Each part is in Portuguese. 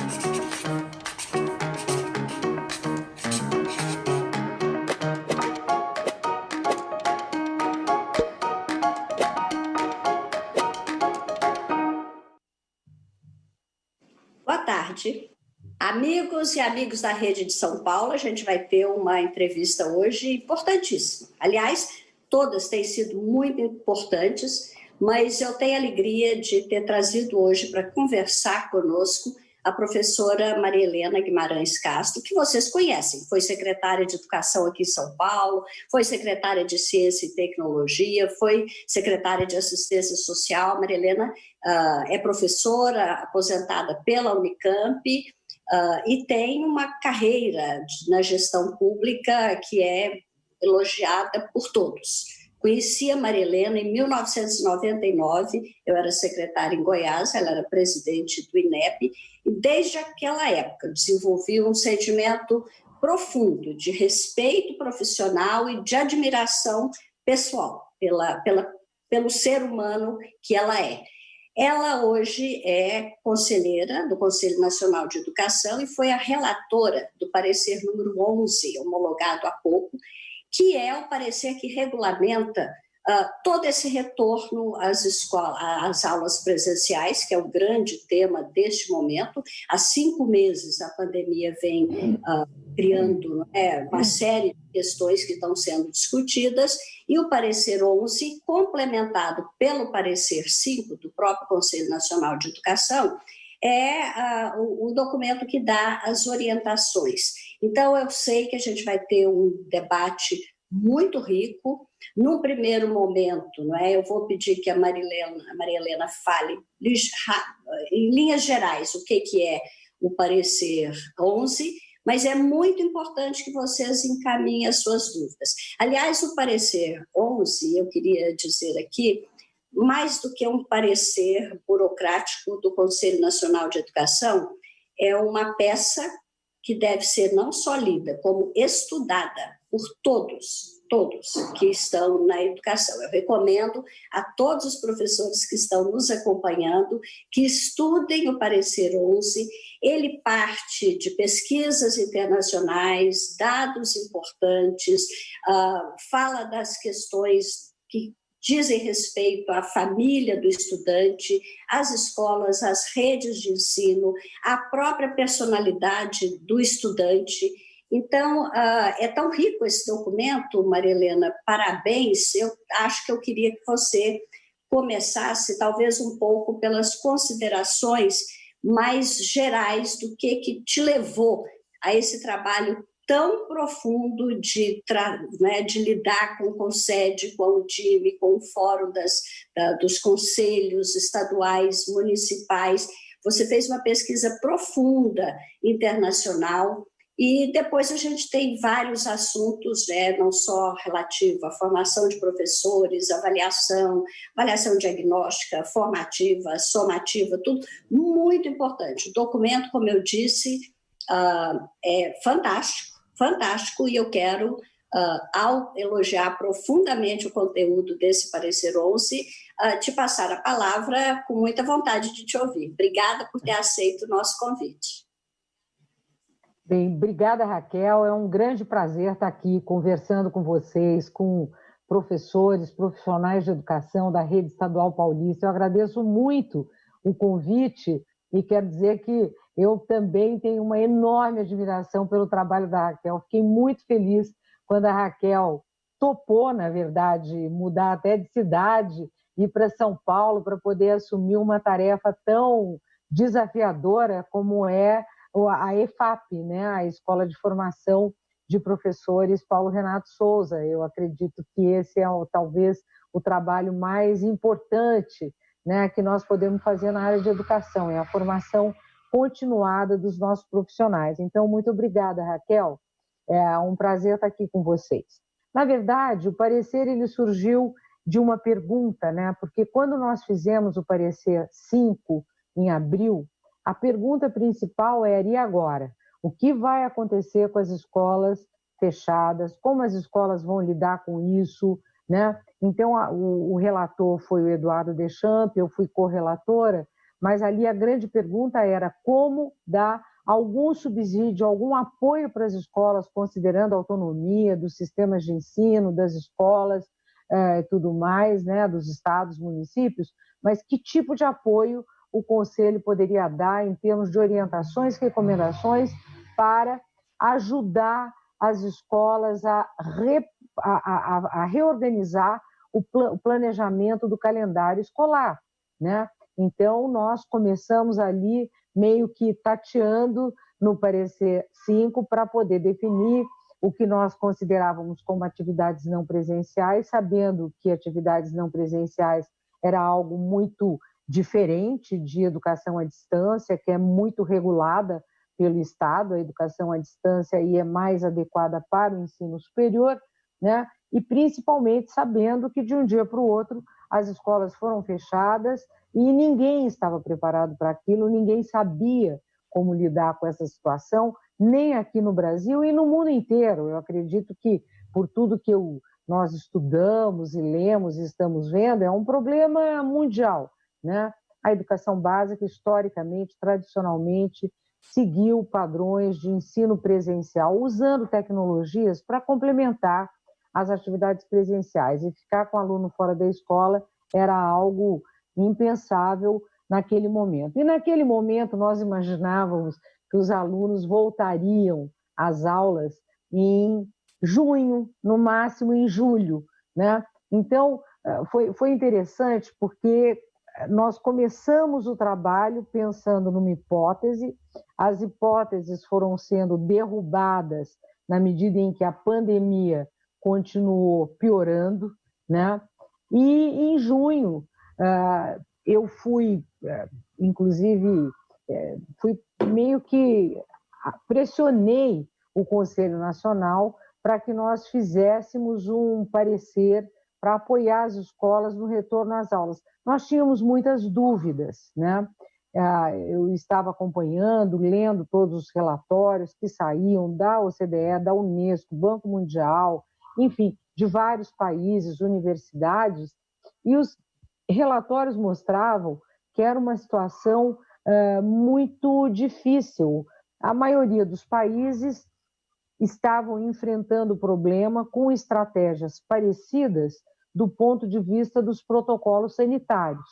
Boa tarde. Amigos e amigos da Rede de São Paulo, a gente vai ter uma entrevista hoje importantíssima. Aliás, todas têm sido muito importantes, mas eu tenho a alegria de ter trazido hoje para conversar conosco a professora Maria Helena Guimarães Castro, que vocês conhecem, foi secretária de Educação aqui em São Paulo, foi secretária de Ciência e Tecnologia, foi secretária de Assistência Social. Maria Helena é professora aposentada pela Unicamp e tem uma carreira na gestão pública que é elogiada por todos. Conheci a Maria Helena em 1999, eu era secretária em Goiás, ela era presidente do INEP, e desde aquela época desenvolvi um sentimento profundo de respeito profissional e de admiração pessoal pelo ser humano que ela é. Ela hoje é conselheira do Conselho Nacional de Educação e foi a relatora do parecer número 11, homologado há pouco, que é o parecer que regulamenta todo esse retorno às escolas, às aulas presenciais, que é o grande tema deste momento. Há 5 meses a pandemia vem criando uma série de questões que estão sendo discutidas, e o parecer 11, complementado pelo parecer 5 do próprio Conselho Nacional de Educação, é o documento que dá as orientações. Então, eu sei que a gente vai ter um debate muito rico. Num primeiro momento, eu vou pedir que a Maria Helena fale em linhas gerais o que é o parecer 11, mas é muito importante que vocês encaminhem as suas dúvidas. Aliás, o parecer 11, eu queria dizer aqui, mais do que um parecer burocrático do Conselho Nacional de Educação, é uma peça que deve ser não só lida, como estudada por todos que estão na educação. Eu recomendo a todos os professores que estão nos acompanhando que estudem o parecer 11. Ele parte de pesquisas internacionais, dados importantes, fala das questões que dizem respeito à família do estudante, às escolas, às redes de ensino, à própria personalidade do estudante. Então, é tão rico esse documento, Maria Helena, parabéns. Eu acho que eu queria que você começasse, talvez um pouco pelas considerações mais gerais do que te levou a esse trabalho tão profundo de lidar com o CONSED, com o DIME, com o Fórum dos Conselhos Estaduais, Municipais. Você fez uma pesquisa profunda, internacional, e depois a gente tem vários assuntos, não só relativo à formação de professores, avaliação diagnóstica, formativa, somativa, tudo muito importante. O documento, como eu disse, é fantástico, e eu quero, ao elogiar profundamente o conteúdo desse parecer 11, te passar a palavra com muita vontade de te ouvir. Obrigada por ter aceito o nosso convite. Bem, obrigada, Raquel. É um grande prazer estar aqui conversando com vocês, com professores, profissionais de educação da Rede Estadual Paulista. Eu agradeço muito o convite e quero dizer que eu também tenho uma enorme admiração pelo trabalho da Raquel. Fiquei muito feliz quando a Raquel topou, na verdade, mudar até de cidade, ir para São Paulo para poder assumir uma tarefa tão desafiadora como é a EFAP, a Escola de Formação de Professores Paulo Renato Souza. Eu acredito que esse é talvez o trabalho mais importante que nós podemos fazer na área de educação, é a formação continuada dos nossos profissionais. Então, muito obrigada, Raquel. É um prazer estar aqui com vocês. Na verdade, o parecer ele surgiu de uma pergunta, porque quando nós fizemos o parecer 5, em abril, a pergunta principal era: e agora? O que vai acontecer com as escolas fechadas? Como as escolas vão lidar com isso? Então, o relator foi o Eduardo Deschamps, eu fui correlatora, mas ali a grande pergunta era como dar algum subsídio, algum apoio para as escolas, considerando a autonomia dos sistemas de ensino, das escolas, tudo mais, né, dos estados, municípios, mas que tipo de apoio o Conselho poderia dar em termos de orientações, recomendações para ajudar as escolas a reorganizar o planejamento do calendário escolar, né? Então, nós começamos ali meio que tateando no parecer 5 para poder definir o que nós considerávamos como atividades não presenciais, sabendo que atividades não presenciais era algo muito diferente de educação à distância, que é muito regulada pelo Estado, a educação à distância e é mais adequada para o ensino superior, né? E principalmente sabendo que de um dia para o outro as escolas foram fechadas e ninguém estava preparado para aquilo, ninguém sabia como lidar com essa situação, nem aqui no Brasil e no mundo inteiro. Eu acredito que, por tudo que nós estudamos e lemos e estamos vendo, é um problema mundial, né? A educação básica, historicamente, tradicionalmente, seguiu padrões de ensino presencial, usando tecnologias para complementar as atividades presenciais. E ficar com o aluno fora da escola era algo impensável naquele momento. E naquele momento nós imaginávamos que os alunos voltariam às aulas em junho, no máximo em julho, né? Então, foi interessante porque nós começamos o trabalho pensando numa hipótese, as hipóteses foram sendo derrubadas na medida em que a pandemia continuou piorando, né? E em junho eu fui, inclusive, fui meio que pressionei o Conselho Nacional para que nós fizéssemos um parecer para apoiar as escolas no retorno às aulas. Nós tínhamos muitas dúvidas, né? Eu estava acompanhando, lendo todos os relatórios que saíam da OCDE, da Unesco, Banco Mundial, enfim, de vários países, universidades, e os relatórios mostravam que era uma situação muito difícil. A maioria dos países estavam enfrentando o problema com estratégias parecidas do ponto de vista dos protocolos sanitários.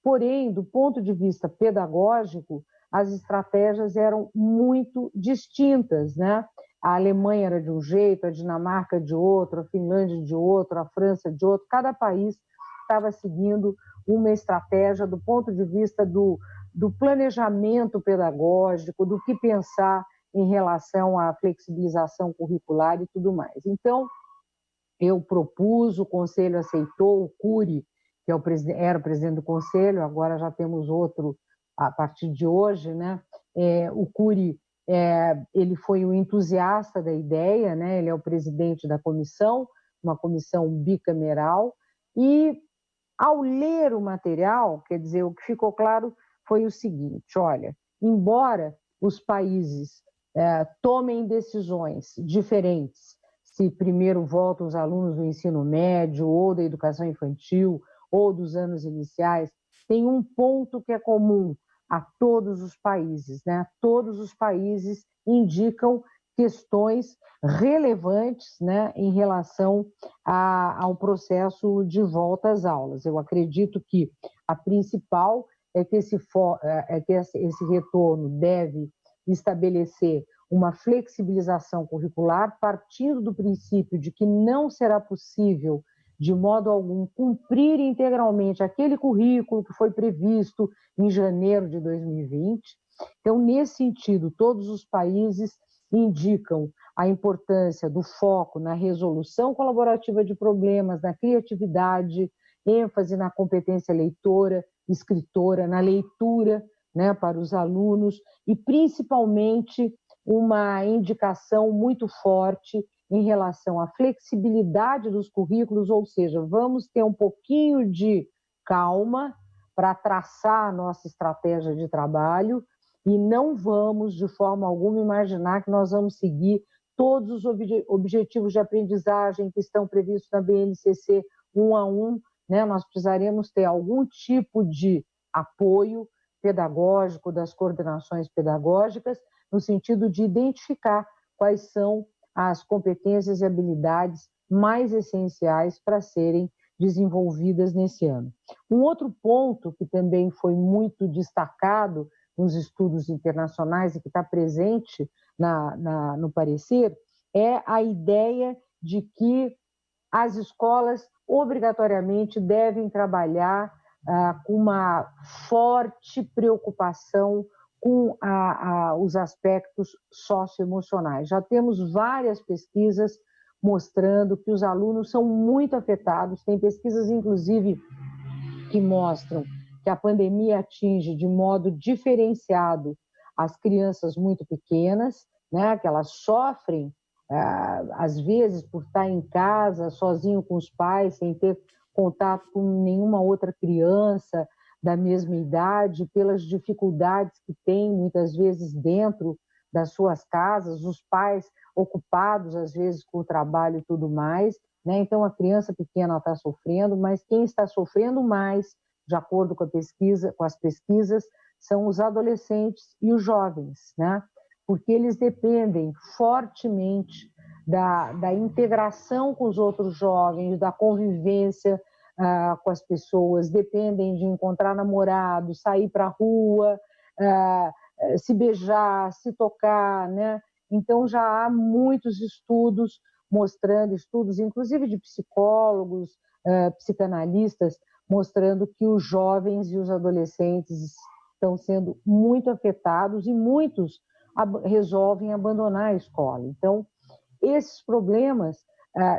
Porém, do ponto de vista pedagógico, as estratégias eram muito distintas, né? A Alemanha era de um jeito, a Dinamarca de outro, a Finlândia de outro, a França de outro. Cada país estava seguindo uma estratégia do ponto de vista do planejamento pedagógico, do que pensar em relação à flexibilização curricular e tudo mais. Então, eu propus, o Conselho aceitou, o Cury, que era o presidente do Conselho, agora já temos outro a partir de hoje, né? O Cury, ele foi um entusiasta da ideia, né? Ele é o presidente da comissão, uma comissão bicameral, e ao ler o material, quer dizer, o que ficou claro foi o seguinte: olha, embora os países tomem decisões diferentes, se primeiro voltam os alunos do ensino médio ou da educação infantil ou dos anos iniciais, tem um ponto que é comum a todos os países, né? Todos os países indicam questões relevantes, né, em relação ao processo de volta às aulas. Eu acredito que a principal é que esse retorno deve estabelecer uma flexibilização curricular, partindo do princípio de que não será possível, de modo algum, cumprir integralmente aquele currículo que foi previsto em janeiro de 2020. Então, nesse sentido, todos os países indicam a importância do foco na resolução colaborativa de problemas, na criatividade, ênfase na competência leitora, escritora, na leitura, né, para os alunos, e principalmente uma indicação muito forte em relação à flexibilidade dos currículos, ou seja, vamos ter um pouquinho de calma para traçar a nossa estratégia de trabalho e não vamos, de forma alguma, imaginar que nós vamos seguir todos os objetivos de aprendizagem que estão previstos na BNCC 1 a 1, né? Nós precisaremos ter algum tipo de apoio pedagógico, das coordenações pedagógicas, no sentido de identificar quais são as competências e habilidades mais essenciais para serem desenvolvidas nesse ano. Um outro ponto que também foi muito destacado nos estudos internacionais e que está presente no parecer é a ideia de que as escolas obrigatoriamente devem trabalhar com uma forte preocupação com os aspectos socioemocionais. Já temos várias pesquisas mostrando que os alunos são muito afetados, tem pesquisas, inclusive, que mostram que a pandemia atinge de modo diferenciado as crianças muito pequenas, né, que elas sofrem, às vezes, por estar em casa, sozinho com os pais, sem ter contato com nenhuma outra criança da mesma idade, pelas dificuldades que têm, muitas vezes, dentro das suas casas, os pais ocupados, às vezes, com o trabalho e tudo mais, né? Então, a criança pequena está sofrendo, mas quem está sofrendo mais, de acordo com as pesquisas, são os adolescentes e os jovens, né? Porque eles dependem fortemente da integração com os outros jovens, da convivência com as pessoas, dependem de encontrar namorado, sair para a rua, se beijar, se tocar, né? Então já há muitos estudos mostrando, estudos inclusive de psicólogos, psicanalistas, mostrando que os jovens e os adolescentes estão sendo muito afetados e muitos resolvem abandonar a escola. Então, esses problemas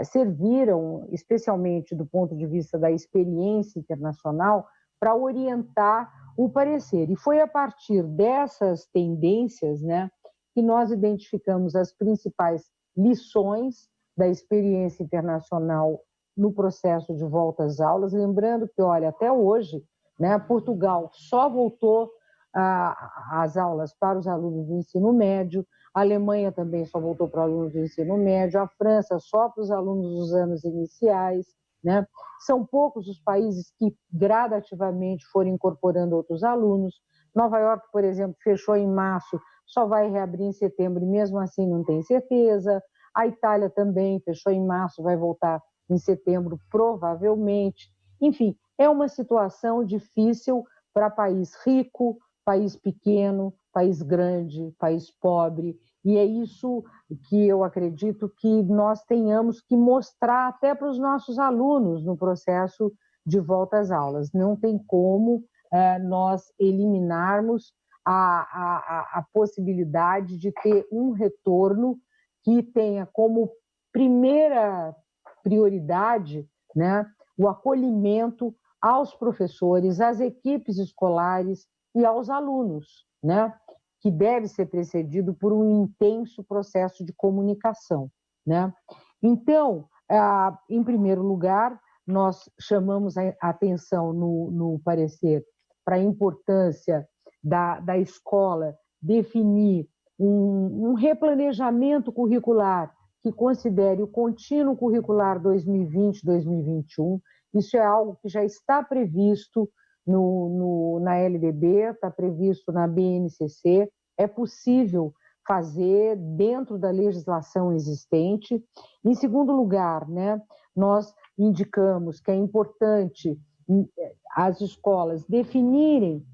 serviram, especialmente do ponto de vista da experiência internacional, para orientar o parecer. E foi a partir dessas tendências, né, que nós identificamos as principais lições da experiência internacional no processo de volta às aulas, lembrando que, olha, até hoje, né, Portugal só voltou às aulas para os alunos do ensino médio, a Alemanha também só voltou para alunos do ensino médio, a França só para os alunos dos anos iniciais, né? São poucos os países que gradativamente foram incorporando outros alunos. Nova York, por exemplo, fechou em março, só vai reabrir em setembro e mesmo assim não tem certeza. A Itália também fechou em março, vai voltar em setembro, provavelmente. Enfim, é uma situação difícil para país rico, país pequeno, país grande, país pobre, e é isso que eu acredito que nós tenhamos que mostrar até para os nossos alunos no processo de volta às aulas. Não tem como nós eliminarmos a possibilidade de ter um retorno que tenha como primeira prioridade, né, o acolhimento aos professores, às equipes escolares e aos alunos, né, que deve ser precedido por um intenso processo de comunicação, né? Então, em primeiro lugar, nós chamamos a atenção no parecer para a importância da escola definir um replanejamento curricular que considere o contínuo curricular 2020-2021. Isso é algo que já está previsto na LDB, está previsto na BNCC, é possível fazer dentro da legislação existente. Em segundo lugar, né, nós indicamos que é importante as escolas definirem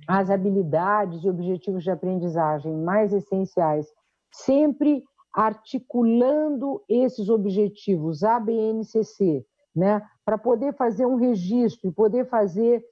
as habilidades e objetivos de aprendizagem mais essenciais, sempre articulando esses objetivos à BNCC, né, para poder fazer um registro e poder fazer,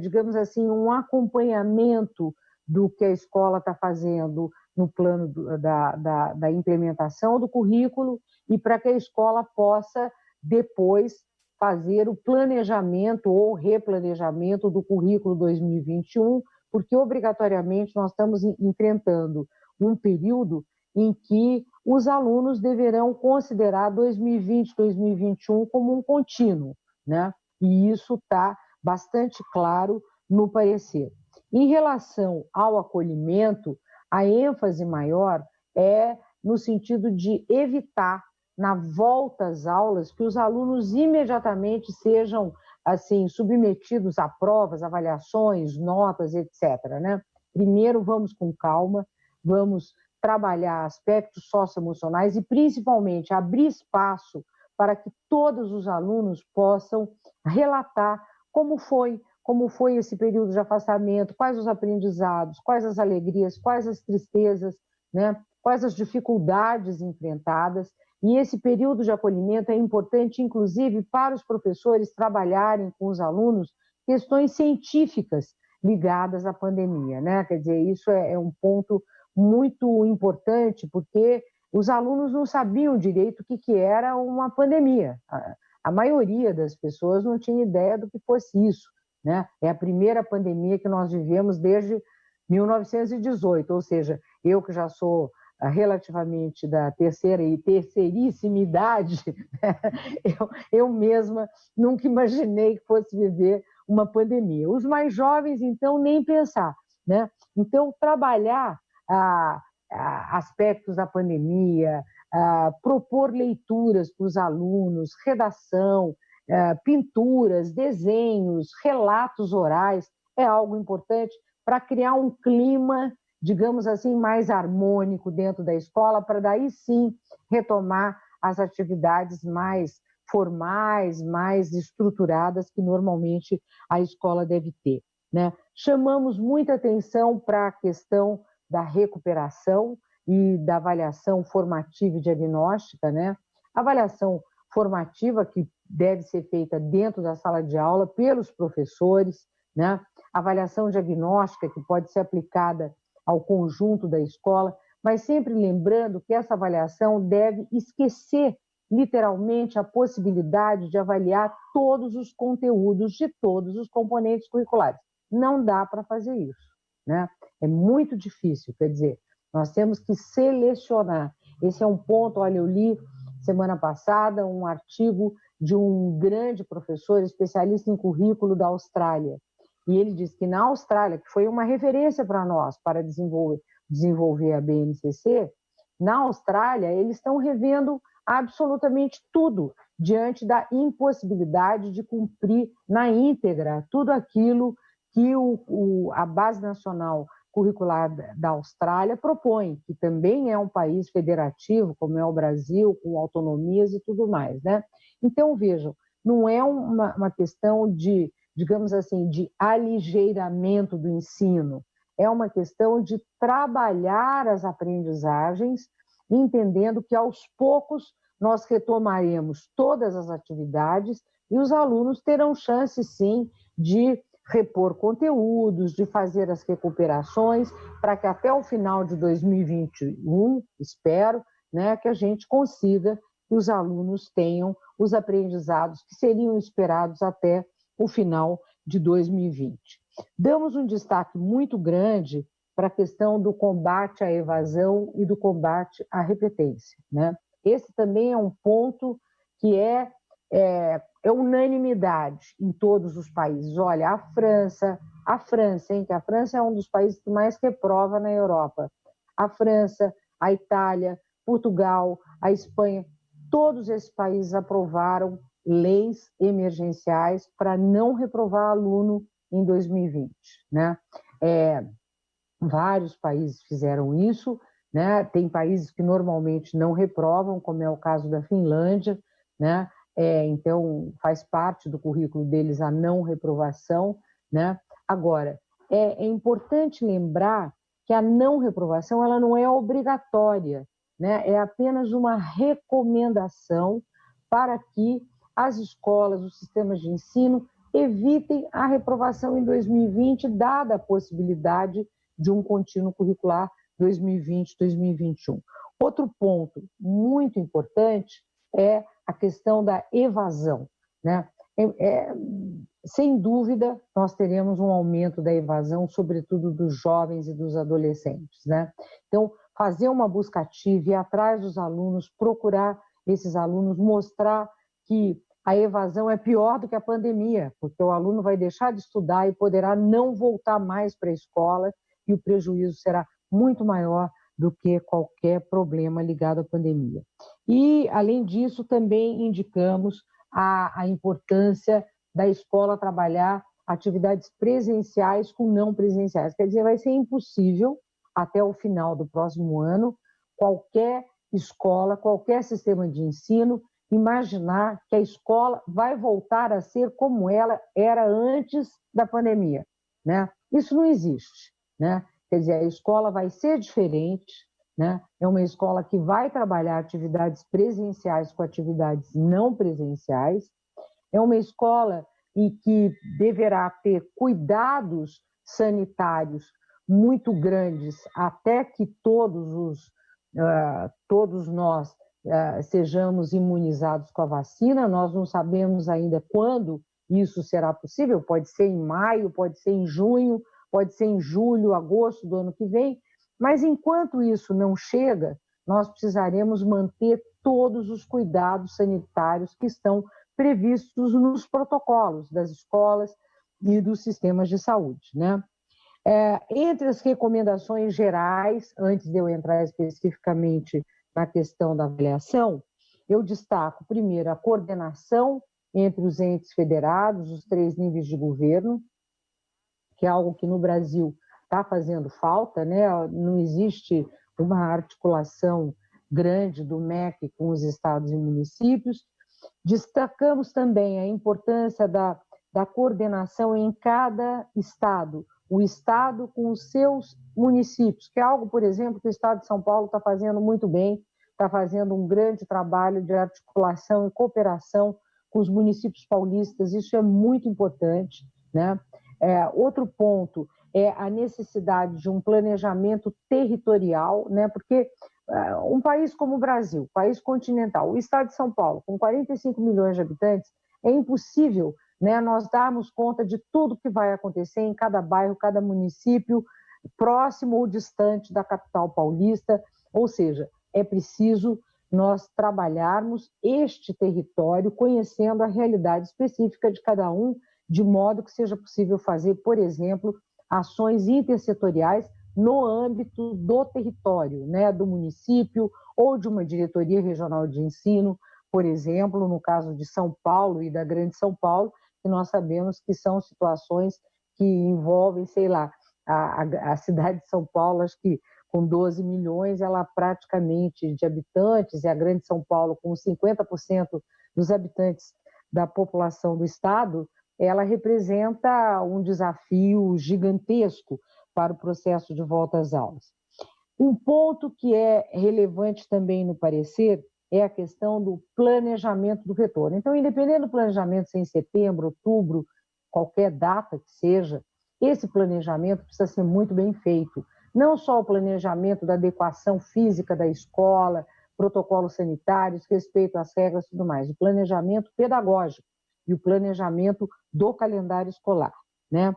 digamos assim, um acompanhamento do que a escola está fazendo no plano da implementação do currículo e para que a escola possa depois fazer o planejamento ou replanejamento do currículo 2021, porque obrigatoriamente nós estamos enfrentando um período em que os alunos deverão considerar 2020, 2021 como um contínuo, né? E isso está bastante claro no parecer. Em relação ao acolhimento, a ênfase maior é no sentido de evitar, na volta às aulas, que os alunos imediatamente sejam assim, submetidos a provas, avaliações, notas, etc., né? Primeiro, vamos com calma, vamos trabalhar aspectos socioemocionais e, principalmente, abrir espaço para que todos os alunos possam relatar como foi esse período de afastamento, quais os aprendizados, quais as alegrias, quais as tristezas, né? Quais as dificuldades enfrentadas. E esse período de acolhimento é importante, inclusive, para os professores trabalharem com os alunos questões científicas ligadas à pandemia, né? Quer dizer, isso é um ponto muito importante, porque os alunos não sabiam direito o que era uma pandemia. A maioria das pessoas não tinha ideia do que fosse isso, né? É a primeira pandemia que nós vivemos desde 1918, ou seja, eu que já sou relativamente da terceira e terceiríssima idade, eu mesma nunca imaginei que fosse viver uma pandemia. Os mais jovens, então, nem pensar, né? Então, trabalhar aspectos da pandemia, propor leituras para os alunos, redação, pinturas, desenhos, relatos orais, é algo importante para criar um clima, digamos assim, mais harmônico dentro da escola, para daí sim retomar as atividades mais formais, mais estruturadas que normalmente a escola deve ter, né? Chamamos muita atenção para a questão da recuperação e da avaliação formativa e diagnóstica, né? Avaliação formativa que deve ser feita dentro da sala de aula pelos professores, né? Avaliação diagnóstica que pode ser aplicada ao conjunto da escola, mas sempre lembrando que essa avaliação deve esquecer literalmente a possibilidade de avaliar todos os conteúdos de todos os componentes curriculares. Não dá para fazer isso, né? É muito difícil, quer dizer, nós temos que selecionar. Esse é um ponto, olha, eu li semana passada um artigo de um grande professor especialista em currículo da Austrália, e ele diz que na Austrália, que foi uma referência para nós para desenvolver a BNCC, na Austrália eles estão revendo absolutamente tudo diante da impossibilidade de cumprir na íntegra tudo aquilo que a Base Nacional Curricular da Austrália propõe, que também é um país federativo, como é o Brasil, com autonomias e tudo mais, né? Então, vejam, não é uma questão de, digamos assim, de aligeiramento do ensino, é uma questão de trabalhar as aprendizagens, entendendo que aos poucos nós retomaremos todas as atividades e os alunos terão chance, sim, de repor conteúdos, de fazer as recuperações, para que até o final de 2021, espero, né, que a gente consiga que os alunos tenham os aprendizados que seriam esperados até o final de 2020. Damos um destaque muito grande para a questão do combate à evasão e do combate à repetência, né? Esse também é um ponto que é unanimidade em todos os países. Olha, a França, hein, que a França é um dos países que mais reprova na Europa. A França, a Itália, Portugal, a Espanha, todos esses países aprovaram leis emergenciais para não reprovar aluno em 2020, né? Vários países fizeram isso, né? Tem países que normalmente não reprovam, como é o caso da Finlândia, né? Então, faz parte do currículo deles a não reprovação, né? Agora, é importante lembrar que a não reprovação ela não é obrigatória, né? É apenas uma recomendação para que as escolas, os sistemas de ensino evitem a reprovação em 2020, dada a possibilidade de um contínuo curricular 2020-2021. Outro ponto muito importante é a questão da evasão, né? Sem dúvida, nós teremos um aumento da evasão, sobretudo dos jovens e dos adolescentes, né? Então, fazer uma busca ativa, ir atrás dos alunos, procurar esses alunos, mostrar que a evasão é pior do que a pandemia, porque o aluno vai deixar de estudar e poderá não voltar mais para a escola e o prejuízo será muito maior do que qualquer problema ligado à pandemia. E, além disso, também indicamos a importância da escola trabalhar atividades presenciais com não presenciais. Quer dizer, vai ser impossível, até o final do próximo ano, qualquer escola, qualquer sistema de ensino, imaginar que a escola vai voltar a ser como ela era antes da pandemia, né? Isso não existe, né? Quer dizer, a escola vai ser diferente, né? É uma escola que vai trabalhar atividades presenciais com atividades não presenciais, é uma escola em que deverá ter cuidados sanitários muito grandes até que todos nós sejamos imunizados com a vacina. Nós não sabemos ainda quando isso será possível, pode ser em maio, pode ser em junho, pode ser em julho, agosto do ano que vem, mas enquanto isso não chega, nós precisaremos manter todos os cuidados sanitários que estão previstos nos protocolos das escolas e dos sistemas de saúde, né? Entre as recomendações gerais, antes de eu entrar especificamente na questão da avaliação, eu destaco, primeiro, a coordenação entre os entes federados, os 3 níveis de governo, que é algo que no Brasil está fazendo falta, né? Não existe uma articulação grande do MEC com os estados e municípios. Destacamos também a importância da coordenação em cada estado, o estado com os seus municípios, que é algo, por exemplo, que o estado de São Paulo está fazendo muito bem, está fazendo um grande trabalho de articulação e cooperação com os municípios paulistas, isso é muito importante, né? Outro ponto é a necessidade de um planejamento territorial, né? Porque um país como o Brasil, país continental, o estado de São Paulo, com 45 milhões de habitantes, é impossível, né, nós darmos conta de tudo que vai acontecer em cada bairro, cada município, próximo ou distante da capital paulista, ou seja, é preciso nós trabalharmos este território conhecendo a realidade específica de cada um, de modo que seja possível fazer, por exemplo, ações intersetoriais no âmbito do território, né, do município ou de uma diretoria regional de ensino, por exemplo, no caso de São Paulo e da Grande São Paulo, que nós sabemos que são situações que envolvem, sei lá, a cidade de São Paulo, acho que com 12 milhões, ela praticamente de habitantes, e a Grande São Paulo com 50% dos habitantes da população do estado, ela representa um desafio gigantesco para o processo de volta às aulas. Um ponto que é relevante também no parecer é a questão do planejamento do retorno. Então, independente do planejamento ser em setembro, outubro, qualquer data que seja, esse planejamento precisa ser muito bem feito. Não só o planejamento da adequação física da escola, protocolos sanitários, respeito às regras e tudo mais, o planejamento pedagógico e o planejamento do calendário escolar, né?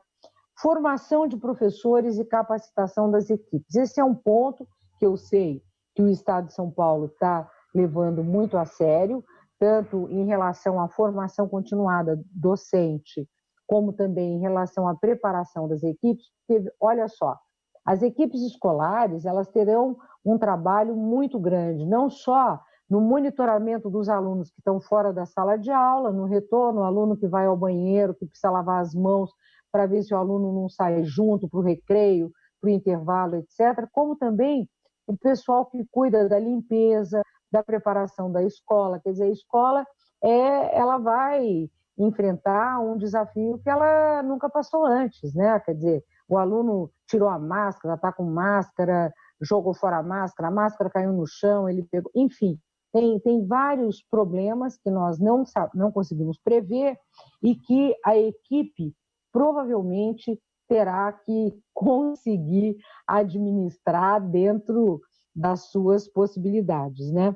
Formação de professores e capacitação das equipes. Esse é um ponto que eu sei que o Estado de São Paulo está levando muito a sério, tanto em relação à formação continuada docente, como também em relação à preparação das equipes, porque, olha só, as equipes escolares, elas terão um trabalho muito grande, não só no monitoramento dos alunos que estão fora da sala de aula, no retorno, o aluno que vai ao banheiro, que precisa lavar as mãos para ver se o aluno não sai junto para o recreio, para o intervalo, etc., como também o pessoal que cuida da limpeza, da preparação da escola. Quer dizer, a escola ela vai enfrentar um desafio que ela nunca passou antes, né? Quer dizer, o aluno tirou a máscara, está com máscara, jogou fora a máscara caiu no chão, ele pegou, enfim, tem vários problemas que nós não conseguimos prever e que a equipe provavelmente terá que conseguir administrar dentro das suas possibilidades, né?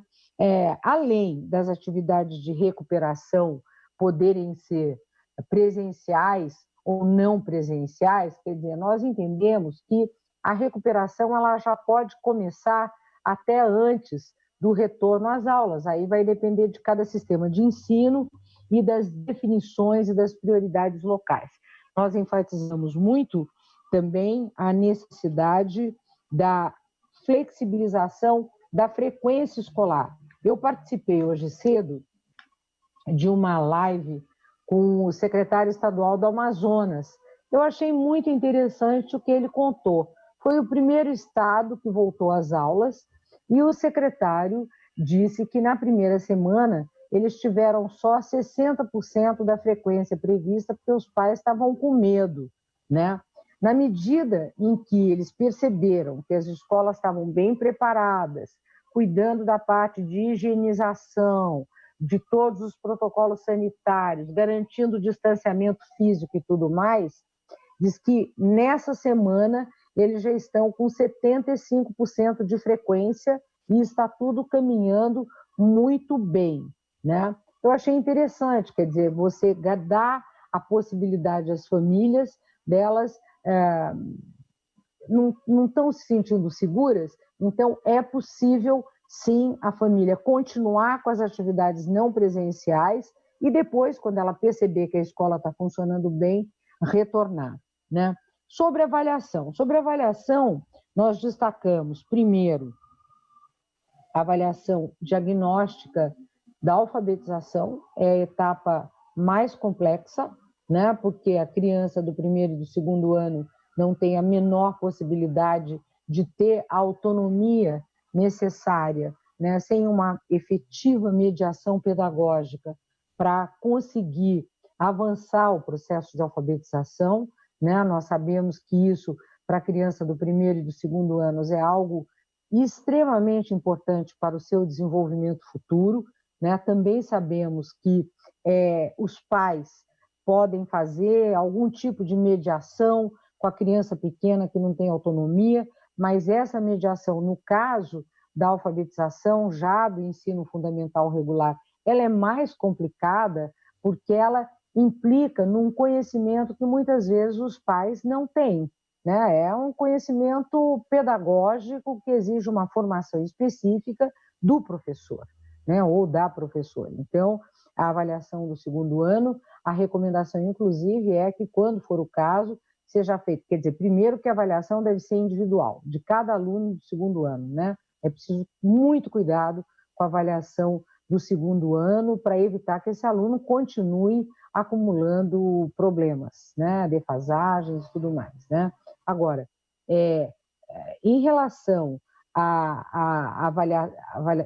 Além das atividades de recuperação poderem ser presenciais ou não presenciais, quer dizer, nós entendemos que a recuperação ela já pode começar até antes do retorno às aulas, aí vai depender de cada sistema de ensino e das definições e das prioridades locais. Nós enfatizamos muito também a necessidade da flexibilização da frequência escolar. Eu participei hoje cedo de uma live com o secretário estadual do Amazonas. Eu achei muito interessante o que ele contou. Foi o primeiro estado que voltou às aulas e o secretário disse que na primeira semana eles tiveram só 60% da frequência prevista porque os pais estavam com medo, né? Na medida em que eles perceberam que as escolas estavam bem preparadas, cuidando da parte de higienização, de todos os protocolos sanitários, garantindo o distanciamento físico e tudo mais, diz que nessa semana eles já estão com 75% de frequência e está tudo caminhando muito bem, né? Eu achei interessante, quer dizer, você dá a possibilidade às famílias delas não estão se sentindo seguras, então é possível sim a família continuar com as atividades não presenciais e depois, quando ela perceber que a escola está funcionando bem, retornar, né? Sobre avaliação, nós destacamos primeiro a avaliação diagnóstica da alfabetização, é a etapa mais complexa, né? Porque a criança do primeiro e do segundo ano não tem a menor possibilidade de ter a autonomia necessária, né? Sem uma efetiva mediação pedagógica para conseguir avançar o processo de alfabetização, né? Nós sabemos que isso, para a criança do primeiro e do segundo anos, é algo extremamente importante para o seu desenvolvimento futuro, né? Também sabemos que os pais podem fazer algum tipo de mediação com a criança pequena que não tem autonomia, mas essa mediação, no caso da alfabetização já do ensino fundamental regular, ela é mais complicada porque ela implica num conhecimento que muitas vezes os pais não têm, né? É um conhecimento pedagógico que exige uma formação específica do professor, né? Ou da professora. Então, a avaliação do segundo ano, a recomendação, inclusive, é que, quando for o caso, seja feito. Quer dizer, primeiro que a avaliação deve ser individual, de cada aluno do segundo ano, né? É preciso muito cuidado com a avaliação do segundo ano para evitar que esse aluno continue acumulando problemas, né? Defasagens e tudo mais, né? Agora, em relação a avaliar,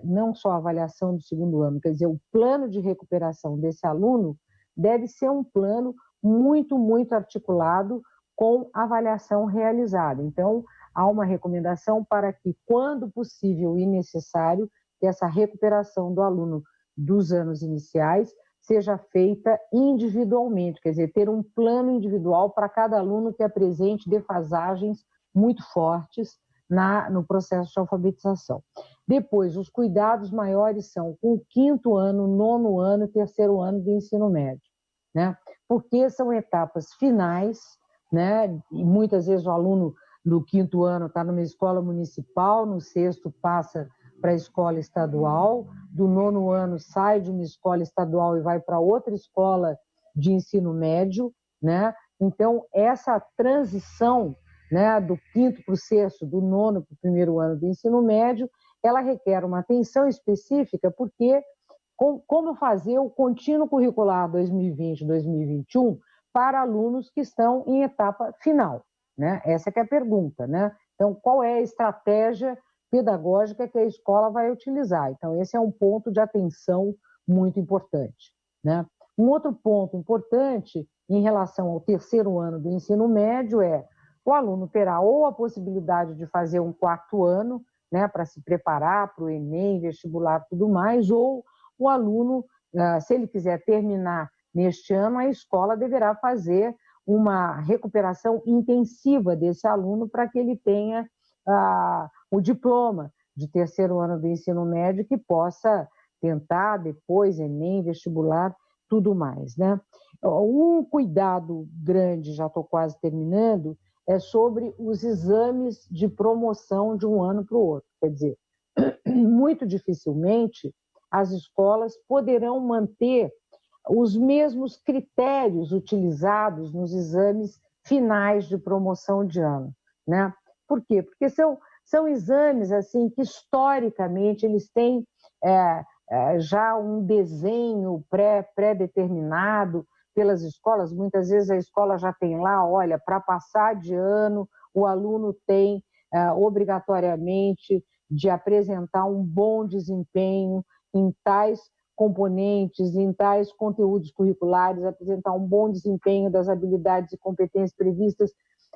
não só a avaliação do segundo ano, quer dizer, o plano de recuperação desse aluno deve ser um plano muito, muito articulado com a avaliação realizada. Então, há uma recomendação para que, quando possível e necessário, essa recuperação do aluno dos anos iniciais seja feita individualmente, quer dizer, ter um plano individual para cada aluno que apresente defasagens muito fortes no processo de alfabetização. Depois, os cuidados maiores são com o quinto ano, nono ano e terceiro ano do ensino médio, né? Porque são etapas finais, né? E muitas vezes o aluno do quinto ano está numa escola municipal, no sexto passa para a escola estadual, do nono ano sai de uma escola estadual e vai para outra escola de ensino médio, né? Então, essa transição, né, do quinto para o sexto, do nono para o primeiro ano do ensino médio, ela requer uma atenção específica, porque como fazer o contínuo curricular 2020-2021 para alunos que estão em etapa final, né? Essa que é a pergunta, né? Então, qual é a estratégia pedagógica que a escola vai utilizar? Então, esse é um ponto de atenção muito importante, né? Um outro ponto importante em relação ao terceiro ano do ensino médio o aluno terá ou a possibilidade de fazer um quarto ano, né, para se preparar para o Enem, vestibular e tudo mais, ou o aluno, se ele quiser terminar neste ano, a escola deverá fazer uma recuperação intensiva desse aluno para que ele tenha o diploma de terceiro ano do ensino médio, que possa tentar depois Enem, vestibular, tudo mais, né? Um cuidado grande, já estou quase terminando, é sobre os exames de promoção de um ano para o outro. Quer dizer, muito dificilmente as escolas poderão manter os mesmos critérios utilizados nos exames finais de promoção de ano, né? Por quê? Porque são exames assim que historicamente eles têm já um desenho pré-determinado. pelas escolas, muitas vezes a escola já tem lá, olha, para passar de ano, o aluno tem obrigatoriamente de apresentar um bom desempenho em tais componentes, em tais conteúdos curriculares, apresentar um bom desempenho das habilidades e competências previstas.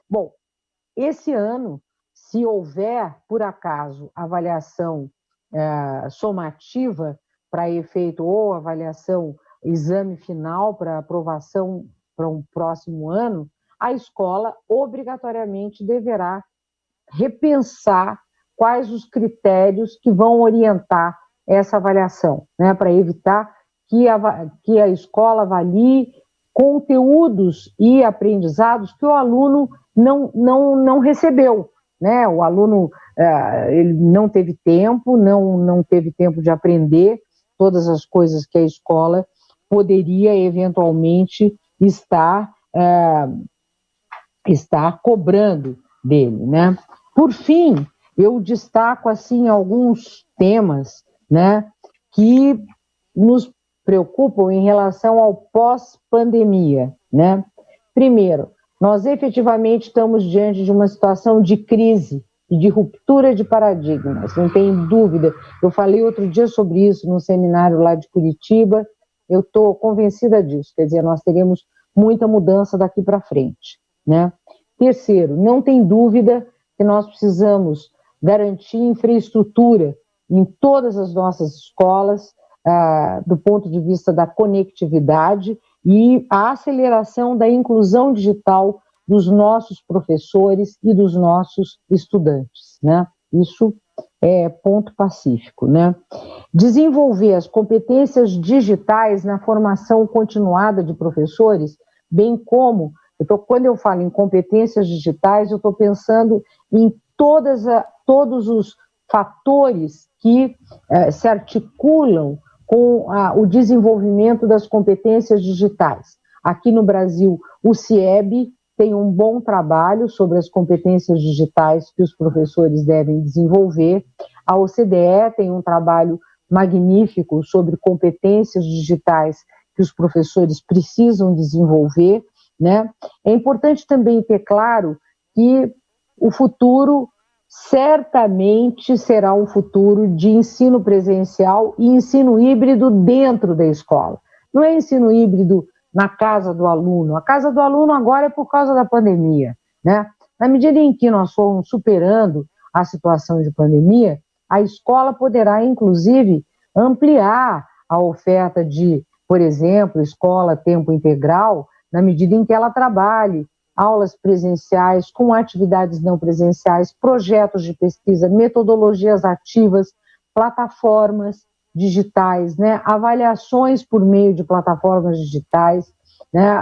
Bom, esse ano, se houver, por acaso, avaliação somativa para efeito ou avaliação, exame final para aprovação para um próximo ano, a escola obrigatoriamente deverá repensar quais os critérios que vão orientar essa avaliação, né, para evitar que a escola avalie conteúdos e aprendizados que o aluno não recebeu, né? O aluno ele não teve tempo, não teve tempo de aprender todas as coisas que a escola poderia eventualmente estar cobrando dele, né? Por fim, eu destaco assim alguns temas, né, que nos preocupam em relação ao pós-pandemia, né? Primeiro, nós efetivamente estamos diante de uma situação de crise e de ruptura de paradigmas, não tem dúvida. Eu falei outro dia sobre isso no seminário lá de Curitiba, eu estou convencida disso, quer dizer, nós teremos muita mudança daqui para frente, né? Terceiro, não tem dúvida que nós precisamos garantir infraestrutura em todas as nossas escolas, do ponto de vista da conectividade e a aceleração da inclusão digital dos nossos professores e dos nossos estudantes, né? Isso é ponto pacífico, né? Desenvolver as competências digitais na formação continuada de professores, bem como, quando eu falo em competências digitais, eu estou pensando em todos os fatores que se articulam com o desenvolvimento das competências digitais. Aqui no Brasil, o CIEB tem um bom trabalho sobre as competências digitais que os professores devem desenvolver. A OCDE tem um trabalho magnífico sobre competências digitais que os professores precisam desenvolver, né? É importante também ter claro que o futuro certamente será um futuro de ensino presencial e ensino híbrido dentro da escola. Não é ensino híbrido na casa do aluno. A casa do aluno agora é por causa da pandemia, né? Na medida em que nós formos superando a situação de pandemia, a escola poderá, inclusive, ampliar a oferta de, por exemplo, escola tempo integral, na medida em que ela trabalhe aulas presenciais, com atividades não presenciais, projetos de pesquisa, metodologias ativas, plataformas digitais, né, avaliações por meio de plataformas digitais, né,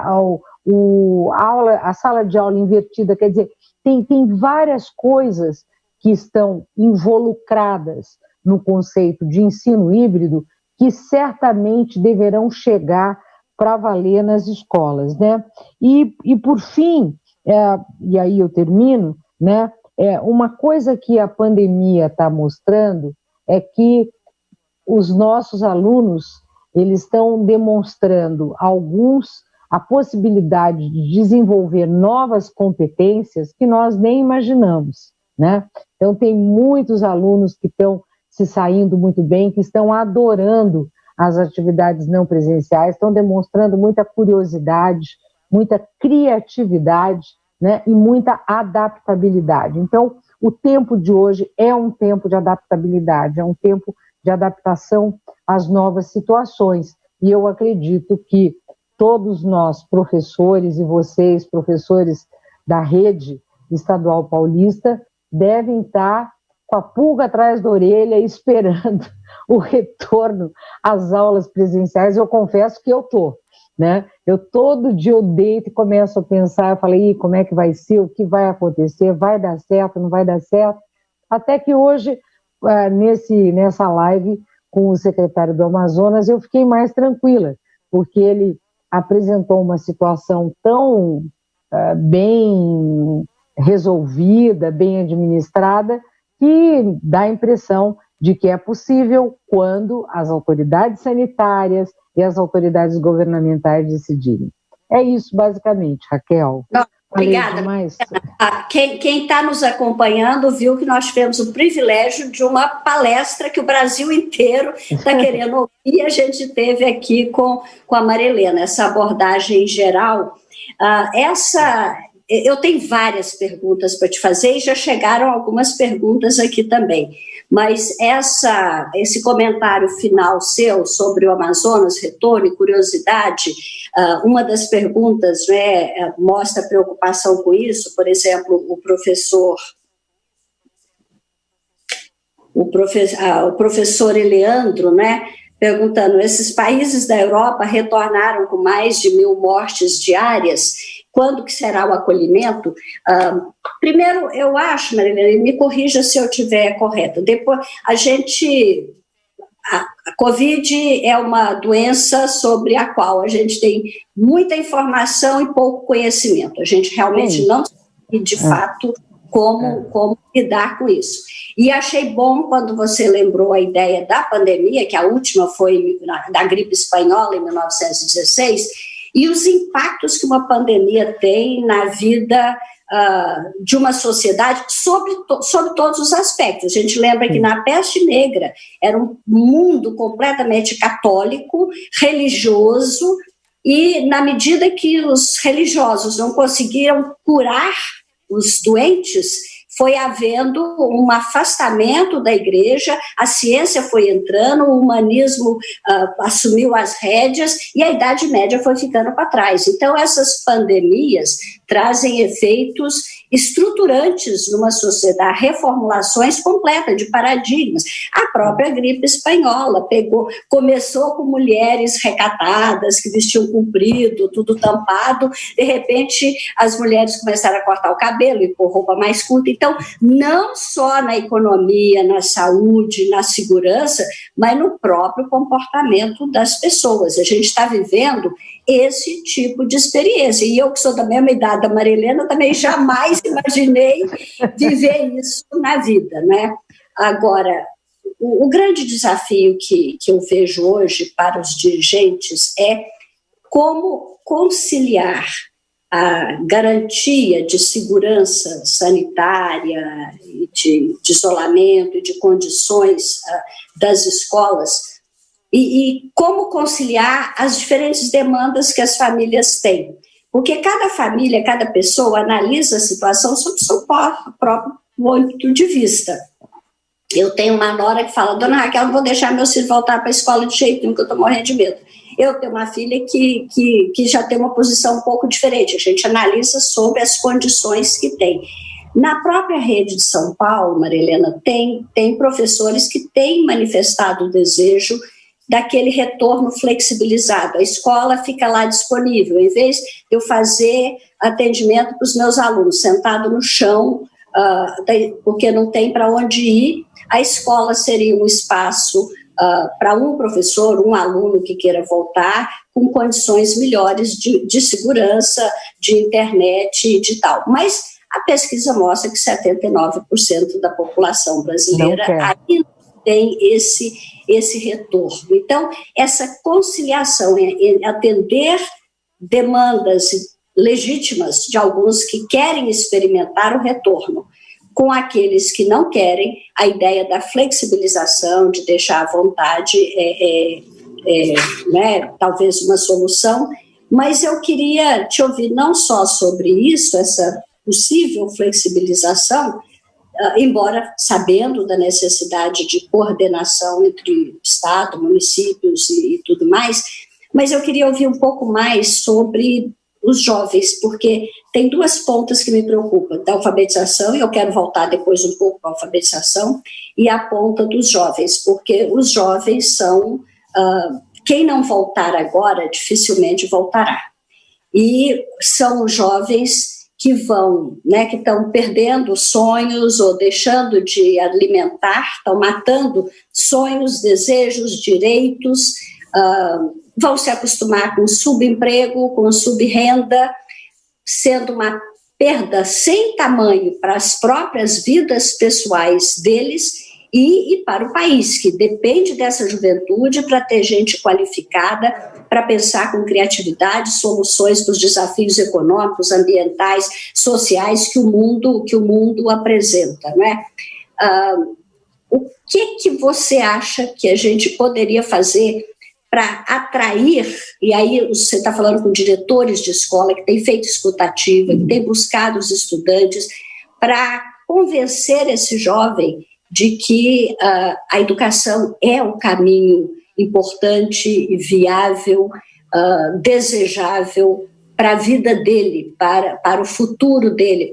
a sala de aula invertida, quer dizer, tem várias coisas que estão involucradas no conceito de ensino híbrido que certamente deverão chegar para valer nas escolas, né? E por fim, e aí eu termino, né? Uma coisa que a pandemia está mostrando é que os nossos alunos, eles estão demonstrando a possibilidade de desenvolver novas competências que nós nem imaginamos, né? Então tem muitos alunos que estão se saindo muito bem, que estão adorando as atividades não presenciais, estão demonstrando muita curiosidade, muita criatividade, né, e muita adaptabilidade. Então, o tempo de hoje é um tempo de adaptabilidade, é um tempo de adaptação às novas situações. E eu acredito que todos nós, professores, e vocês, professores da rede estadual paulista, devem estar com a pulga atrás da orelha esperando o retorno às aulas presenciais. Eu confesso que eu estou, né? Todo dia eu deito e começo a pensar, eu falei, como é que vai ser, o que vai acontecer, vai dar certo, não vai dar certo? Até que hoje, nessa live com o secretário do Amazonas, eu fiquei mais tranquila, porque ele apresentou uma situação tão bem resolvida, bem administrada, que dá a impressão de que é possível quando as autoridades sanitárias e as autoridades governamentais decidirem. É isso, basicamente, Raquel. Obrigada. Quem está nos acompanhando viu que nós tivemos o privilégio de uma palestra que o Brasil inteiro está querendo ouvir, e a gente teve aqui com a Marilena, essa abordagem geral. Eu tenho várias perguntas para te fazer, e já chegaram algumas perguntas aqui também, mas esse comentário final seu sobre o Amazonas, retorno e curiosidade, uma das perguntas, né, mostra preocupação com isso. Por exemplo, o professor Eleandro, né, perguntando: esses países da Europa retornaram com mais de 1.000 mortes diárias, quando que será o acolhimento? Primeiro, eu acho, Marilena, me corrija se eu estiver correta, depois a Covid é uma doença sobre a qual a gente tem muita informação e pouco conhecimento. A gente realmente não sabe, de fato, como lidar com isso. E achei bom quando você lembrou a ideia da pandemia, que a última foi da gripe espanhola, em 1916, e os impactos que uma pandemia tem na vida de uma sociedade sobre todos os aspectos. A gente lembra que na peste negra era um mundo completamente católico, religioso, e na medida que os religiosos não conseguiram curar os doentes, foi havendo um afastamento da igreja, a ciência foi entrando, o humanismo assumiu as rédeas e a Idade Média foi ficando para trás. Então, essas pandemias trazem efeitos estruturantes numa sociedade, reformulações completas de paradigmas. A própria gripe espanhola começou com mulheres recatadas, que vestiam comprido, tudo tampado, de repente as mulheres começaram a cortar o cabelo e pôr roupa mais curta. Então, não só na economia, na saúde, na segurança, mas no próprio comportamento das pessoas. A gente está vivendo esse tipo de experiência. E eu, que sou da mesma idade da Marilena, também jamais imaginei viver isso na vida, né? Agora, o grande desafio que eu vejo hoje para os dirigentes é como conciliar a garantia de segurança sanitária, de isolamento e de condições das escolas, e como conciliar as diferentes demandas que as famílias têm. Porque cada família, cada pessoa analisa a situação sob seu próprio ponto de vista. Eu tenho uma nora que fala: dona Raquel, não vou deixar meu filho voltar para a escola de jeito nenhum, que eu estou morrendo de medo. Eu tenho uma filha que já tem uma posição um pouco diferente. A gente analisa sobre as condições que tem. Na própria rede de São Paulo, Marilena, tem professores que têm manifestado o desejo daquele retorno flexibilizado. A escola fica lá disponível. Em vez de eu fazer atendimento para os meus alunos sentado no chão, porque não tem para onde ir, a escola seria um espaço para um professor, um aluno que queira voltar, com condições melhores de segurança, de internet e de tal. Mas a pesquisa mostra que 79% da população brasileira ainda tem esse retorno. Então, essa conciliação em atender demandas legítimas de alguns que querem experimentar o retorno, com aqueles que não querem, a ideia da flexibilização, de deixar à vontade, né, talvez uma solução, mas eu queria te ouvir não só sobre isso, essa possível flexibilização, embora sabendo da necessidade de coordenação entre Estado, municípios e tudo mais, mas eu queria ouvir um pouco mais sobre os jovens, porque tem duas pontas que me preocupam: da alfabetização, e eu quero voltar depois um pouco para a alfabetização, e a ponta dos jovens, porque os jovens são, quem não voltar agora, dificilmente voltará. E são os jovens que vão, né, que estão perdendo sonhos ou deixando de alimentar, estão matando sonhos, desejos, direitos, vão se acostumar com subemprego, com subrenda, sendo uma perda sem tamanho para as próprias vidas pessoais deles e para o país, que depende dessa juventude para ter gente qualificada, para pensar com criatividade soluções para os desafios econômicos, ambientais, sociais que o mundo apresenta, não é? O que você acha que a gente poderia fazer para atrair, e aí você está falando com diretores de escola que têm feito escutativa, que têm buscado os estudantes, para convencer esse jovem de que a educação é um caminho importante, viável, desejável para a vida dele, para o futuro dele,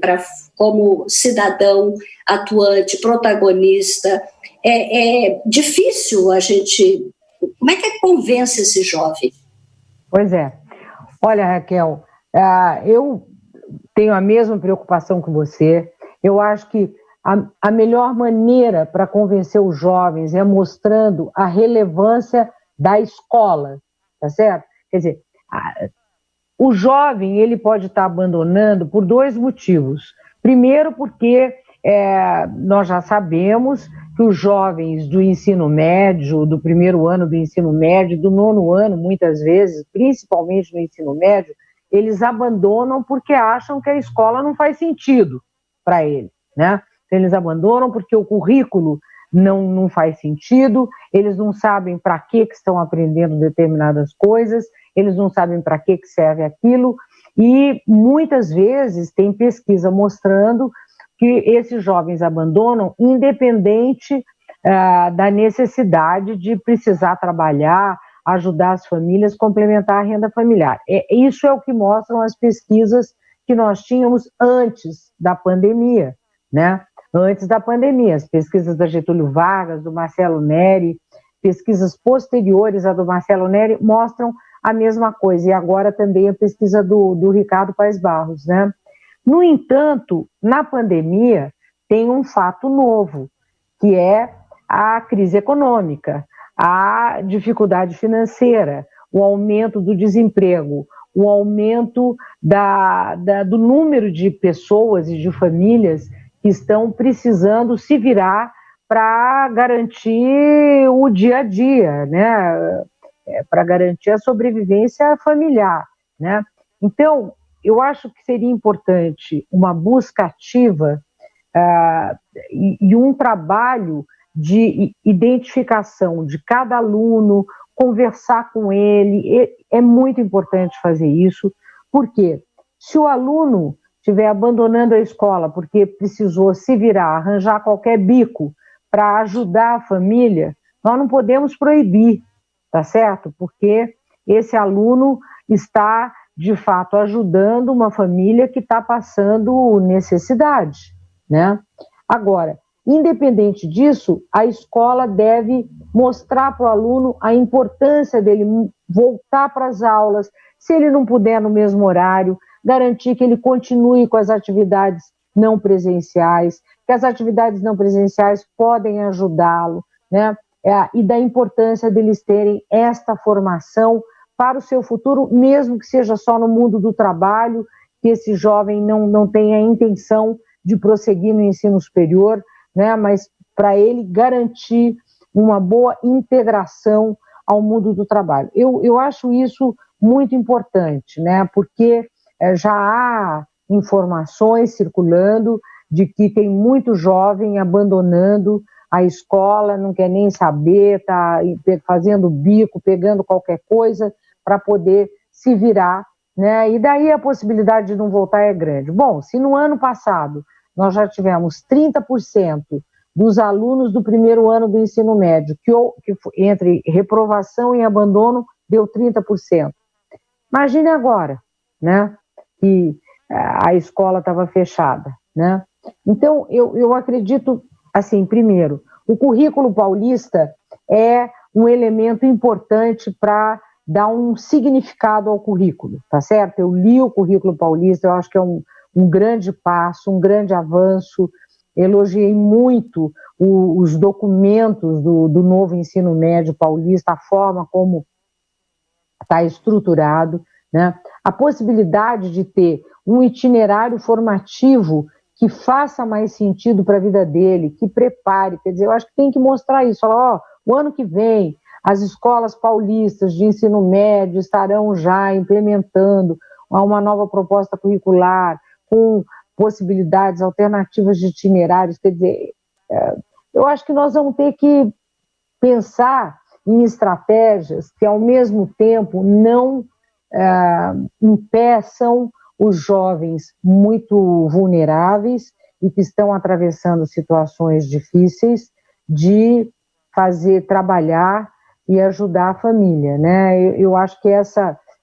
como cidadão atuante, protagonista. É difícil a gente... Como é que convence esse jovem? Pois é. Olha, Raquel, eu tenho a mesma preocupação que você. Eu acho que a melhor maneira para convencer os jovens é mostrando a relevância da escola, tá certo? Quer dizer, o jovem ele pode estar abandonando por dois motivos. Primeiro, porque nós já sabemos que os jovens do ensino médio, do primeiro ano do ensino médio, do nono ano, muitas vezes, principalmente no ensino médio, eles abandonam porque acham que a escola não faz sentido para eles, né? Então, eles abandonam porque o currículo não faz sentido, eles não sabem para que estão aprendendo determinadas coisas, eles não sabem para que serve aquilo, e muitas vezes tem pesquisa mostrando que esses jovens abandonam independente da necessidade de precisar trabalhar, ajudar as famílias, complementar a renda familiar. Isso é o que mostram as pesquisas que nós tínhamos antes da pandemia, né? Antes da pandemia, as pesquisas da Getúlio Vargas, do Marcelo Neri, pesquisas posteriores à do Marcelo Neri mostram a mesma coisa, e agora também a pesquisa do Ricardo Paes Barros, né? No entanto, na pandemia tem um fato novo, que é a crise econômica, a dificuldade financeira, o aumento do desemprego, o aumento do número de pessoas e de famílias que estão precisando se virar para garantir o dia a dia, né? Para garantir a sobrevivência familiar, né? Então, eu acho que seria importante uma busca ativa e um trabalho de identificação de cada aluno, conversar com ele. É muito importante fazer isso, porque se o aluno estiver abandonando a escola porque precisou se virar, arranjar qualquer bico para ajudar a família, nós não podemos proibir, tá certo? Porque esse aluno está, de fato, ajudando uma família que está passando necessidade, né? Agora, independente disso, a escola deve mostrar para o aluno a importância dele voltar para as aulas, se ele não puder no mesmo horário, garantir que ele continue com as atividades não presenciais, que as atividades não presenciais podem ajudá-lo, né? E da importância deles terem esta formação para o seu futuro, mesmo que seja só no mundo do trabalho, que esse jovem não tenha a intenção de prosseguir no ensino superior, né? Mas para ele garantir uma boa integração ao mundo do trabalho. Eu acho isso muito importante, né? Porque já há informações circulando de que tem muito jovem abandonando a escola, não quer nem saber, está fazendo bico, pegando qualquer coisa para poder se virar, né? E daí a possibilidade de não voltar é grande. Bom, se no ano passado nós já tivemos 30% dos alunos do primeiro ano do ensino médio que entre reprovação e abandono deu 30%. Imagine agora, né? Que a escola estava fechada, né? Então, eu acredito, assim, primeiro, o currículo paulista é um elemento importante para dar um significado ao currículo, tá certo? Eu li o currículo paulista, eu acho que é um grande passo, um grande avanço, elogiei muito os documentos do novo ensino médio paulista, a forma como está estruturado, né? A possibilidade de ter um itinerário formativo que faça mais sentido para a vida dele, que prepare. Quer dizer, eu acho que tem que mostrar isso. Falar, ó, o ano que vem, as escolas paulistas de ensino médio estarão já implementando uma nova proposta curricular, com possibilidades alternativas de itinerários. Quer dizer, eu acho que nós vamos ter que pensar em estratégias que, ao mesmo tempo, não impeçam os jovens muito vulneráveis e que estão atravessando situações difíceis de trabalhar e ajudar a família, né? Eu acho que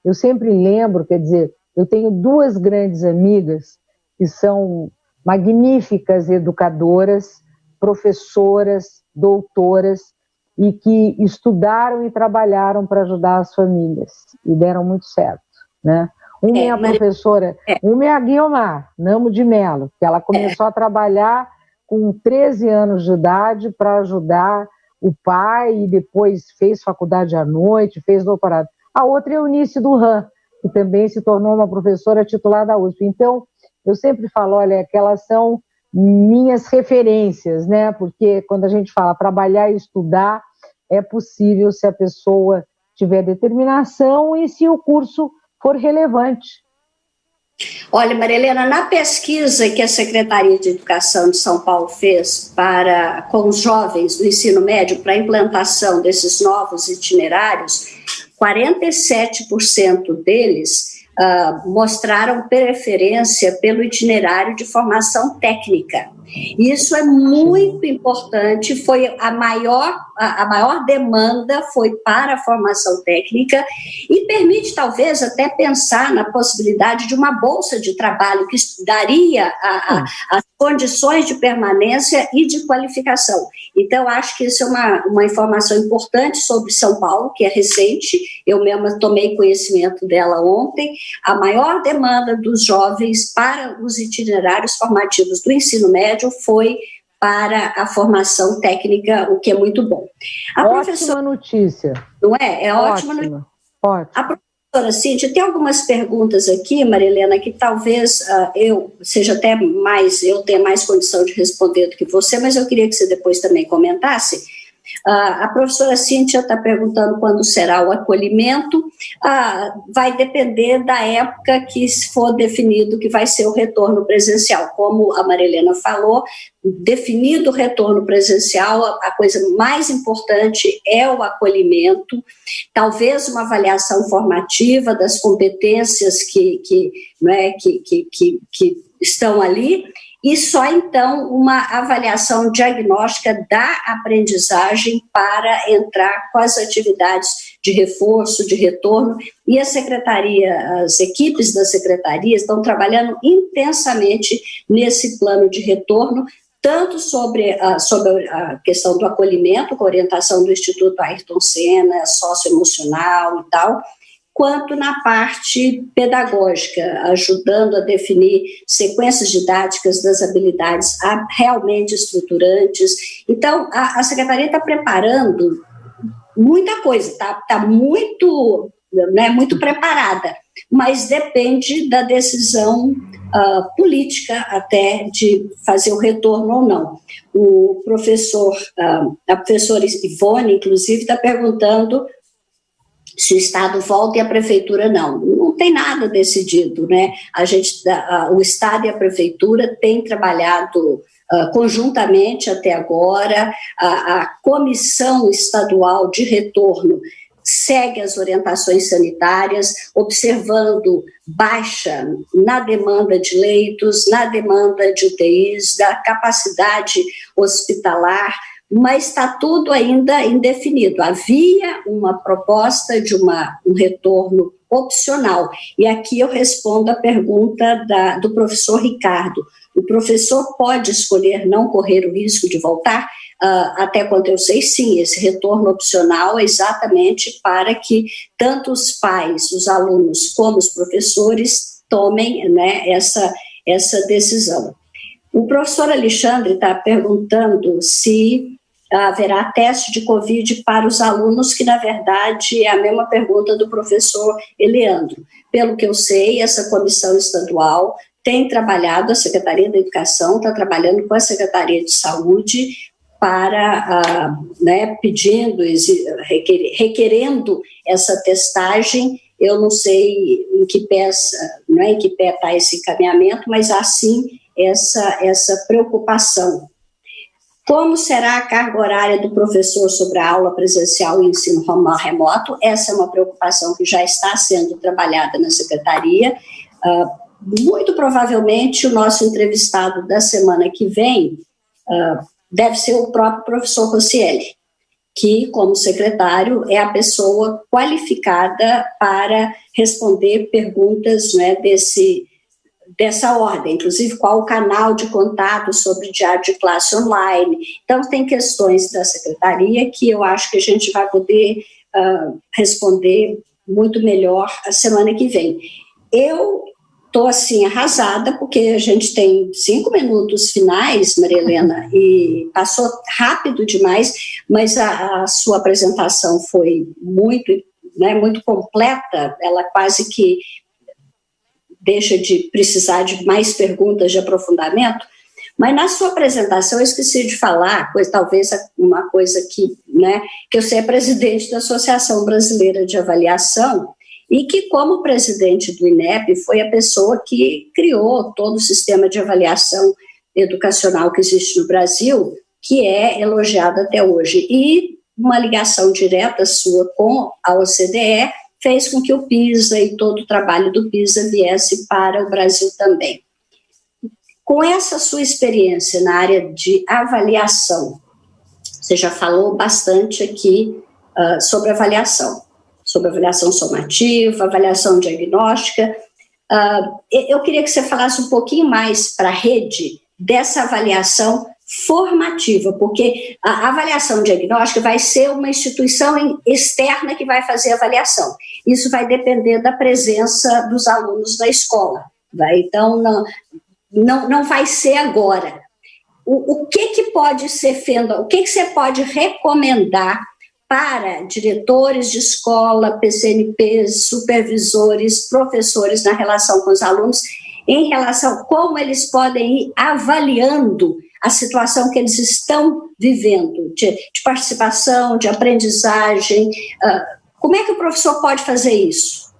eu sempre lembro, quer dizer, eu tenho 2 grandes amigas que são magníficas educadoras, professoras, doutoras, e que estudaram e trabalharam para ajudar as famílias, e deram muito certo, né? Uma é a professora, uma é a Guiomar Namo de Mello, que ela começou a trabalhar com 13 anos de idade para ajudar o pai, e depois fez faculdade à noite, fez doutorado. A outra é a Eunice Durran, que também se tornou uma professora titular da USP. Então, eu sempre falo, olha, que elas são minhas referências, né? Porque quando a gente fala trabalhar e estudar, é possível se a pessoa tiver determinação e se o curso for relevante. Olha, Maria Helena, na pesquisa que a Secretaria de Educação de São Paulo fez com os jovens do ensino médio para a implantação desses novos itinerários, 47% deles mostraram preferência pelo itinerário de formação técnica. Isso é muito importante, foi a maior demanda foi para a formação técnica e permite talvez até pensar na possibilidade de uma bolsa de trabalho que daria as condições de permanência e de qualificação. Então, acho que isso é uma informação importante sobre São Paulo, que é recente, eu mesma tomei conhecimento dela ontem. A maior demanda dos jovens para os itinerários formativos do ensino médio foi para a formação técnica, o que é muito bom. Ótima notícia. Não é? É ótima notícia. A professora Cíntia, tem algumas perguntas aqui, Maria Helena, que talvez eu tenha mais condição de responder do que você, mas eu queria que você depois também comentasse. A professora Cíntia está perguntando quando será o acolhimento. Vai depender da época que for definido que vai ser o retorno presencial. Como a Maria Helena falou, definido o retorno presencial, a coisa mais importante é o acolhimento, talvez uma avaliação formativa das competências que estão ali, e só então uma avaliação diagnóstica da aprendizagem para entrar com as atividades de reforço, de retorno, e as equipes das secretarias estão trabalhando intensamente nesse plano de retorno, tanto sobre a questão do acolhimento, com a orientação do Instituto Ayrton Senna, socioemocional e tal, quanto na parte pedagógica, ajudando a definir sequências didáticas das habilidades realmente estruturantes. Então, a Secretaria está preparando muita coisa, está muito preparada, mas depende da decisão política até de fazer o retorno ou não. A professora Ivone, inclusive, está perguntando se o Estado volta e a Prefeitura não. Não tem nada decidido, né? O Estado e a Prefeitura têm trabalhado conjuntamente até agora. A Comissão Estadual de Retorno segue as orientações sanitárias, observando baixa na demanda de leitos, na demanda de UTIs, da capacidade hospitalar, mas está tudo ainda indefinido. Havia uma proposta de um retorno opcional, e aqui eu respondo a pergunta do professor Ricardo. O professor pode escolher não correr o risco de voltar? Até quanto eu sei, sim, esse retorno opcional é exatamente para que tanto os pais, os alunos, como os professores tomem, né, essa decisão. O professor Alexandre está perguntando se haverá teste de Covid para os alunos, que, na verdade, é a mesma pergunta do professor Eleandro. Pelo que eu sei, essa comissão estadual tem trabalhado, a Secretaria da Educação está trabalhando com a Secretaria de Saúde para, pedindo, requerendo essa testagem. Eu não sei em que pé está esse encaminhamento, mas há sim essa preocupação. Como será a carga horária do professor sobre a aula presencial e ensino remoto? Essa é uma preocupação que já está sendo trabalhada na Secretaria. Muito provavelmente o nosso entrevistado da semana que vem deve ser o próprio professor Rocieli, que, como secretário, é a pessoa qualificada para responder perguntas, né, dessa ordem, inclusive qual o canal de contato sobre diário de classe online. Então, tem questões da secretaria que eu acho que a gente vai poder responder muito melhor a semana que vem. Eu estou, assim, arrasada, porque a gente tem 5 minutos finais, Maria Helena, e passou rápido demais, mas a sua apresentação foi muito completa, ela quase que deixa de precisar de mais perguntas de aprofundamento, mas na sua apresentação eu esqueci de falar, talvez uma coisa que eu sei, é presidente da Associação Brasileira de Avaliação, e que, como presidente do INEP, foi a pessoa que criou todo o sistema de avaliação educacional que existe no Brasil, que é elogiado até hoje. E uma ligação direta sua com a OCDE fez com que o PISA e todo o trabalho do PISA viesse para o Brasil também. Com essa sua experiência na área de avaliação, você já falou bastante aqui sobre avaliação somativa, avaliação diagnóstica. Eu queria que você falasse um pouquinho mais para a rede dessa avaliação formativa, porque a avaliação diagnóstica vai ser uma instituição externa que vai fazer a avaliação. Isso vai depender da presença dos alunos na escola. Então, não vai ser agora. O que pode ser feito, o que você pode recomendar para diretores de escola, PCNPs, supervisores, professores na relação com os alunos, em relação a como eles podem ir avaliando a situação que eles estão vivendo, de participação, de aprendizagem? Como é que o professor pode fazer isso?